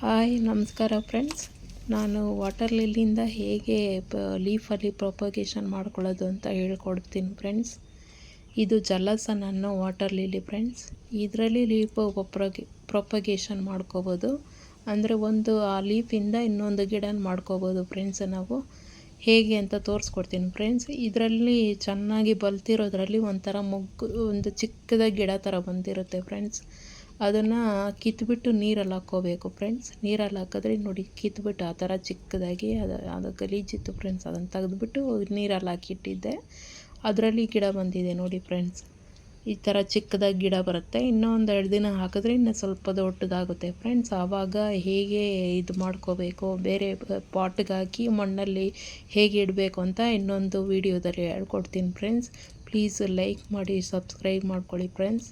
Hi ನಮಸ್ಕಾರ friends. ನಾನು water ಲಿಲ್ಲಿಯಿಂದ ಹೇಗೆ ಲೀಫಲ್ಲಿ ಪ್ರೊಪಗೇಷನ್ ಮಾಡ್ಕೊಳ್ಳೋದು ಅಂತ ಹೇಳ್ಕೊಡ್ತೀನಿ ಫ್ರೆಂಡ್ಸ್. ಇದು ಜಲಸನ್ ಅನ್ನೋ ವಾಟರ್ ಲಿಲ್ಲಿ ಫ್ರೆಂಡ್ಸ್. ಇದರಲ್ಲಿ ಲೀಫ್ ಪ್ರೊಪಗೇಷನ್ ಮಾಡ್ಕೋಬೋದು. ಅಂದರೆ ಒಂದು ಆ ಲೀಫಿಂದ ಇನ್ನೊಂದು ಗಿಡನ ಮಾಡ್ಕೋಬೋದು ಫ್ರೆಂಡ್ಸ್. ನಾವು ಹೇಗೆ ಅಂತ ತೋರಿಸ್ಕೊಡ್ತೀನಿ ಫ್ರೆಂಡ್ಸ್. ಇದರಲ್ಲಿ ಚೆನ್ನಾಗಿ ಬಲ್ತಿರೋದ್ರಲ್ಲಿ ಒಂಥರ ಒಂದು ಚಿಕ್ಕದಾಗಿ ಗಿಡ ಥರ ಬಂದಿರುತ್ತೆ ಫ್ರೆಂಡ್ಸ್. ಅದನ್ನು ಕಿತ್ಬಿಟ್ಟು ನೀರಲ್ಲಿ ಹಾಕ್ಕೋಬೇಕು ಫ್ರೆಂಡ್ಸ್. ನೀರಲ್ಲಿ ಹಾಕಿದ್ರೆ ನೋಡಿ ಕಿತ್ಬಿಟ್ಟು ಆ ಥರ ಚಿಕ್ಕದಾಗಿ ಅದು ಗಲೀಜಿತ್ತು ಫ್ರೆಂಡ್ಸ್. ಅದನ್ನು ತೆಗೆದುಬಿಟ್ಟು ನೀರಲ್ಲಿ ಹಾಕಿಟ್ಟಿದ್ದೆ. ಅದರಲ್ಲಿ ಗಿಡ ಬಂದಿದೆ ನೋಡಿ ಫ್ರೆಂಡ್ಸ್. ಈ ಥರ ಚಿಕ್ಕದಾಗಿ ಗಿಡ ಬರುತ್ತೆ. ಇನ್ನೂ ಒಂದು 2 ದಿನ ಹಾಕಿದ್ರೆ ಇನ್ನೂ ಸ್ವಲ್ಪ ದೊಡ್ಡದಾಗುತ್ತೆ ಫ್ರೆಂಡ್ಸ್. ಆವಾಗ ಹೇಗೆ ಇದು ಮಾಡ್ಕೋಬೇಕು, ಬೇರೆ ಪಾಟ್ಗೆ ಹಾಕಿ ಮಣ್ಣಲ್ಲಿ ಹೇಗೆ ಇಡಬೇಕು ಅಂತ ಇನ್ನೊಂದು ವೀಡಿಯೋದಲ್ಲಿ ಹೇಳ್ಕೊಡ್ತೀನಿ ಫ್ರೆಂಡ್ಸ್. ಪ್ಲೀಸ್ ಲೈಕ್ ಮಾಡಿ, ಸಬ್ಸ್ಕ್ರೈಬ್ ಮಾಡ್ಕೊಳ್ಳಿ ಫ್ರೆಂಡ್ಸ್.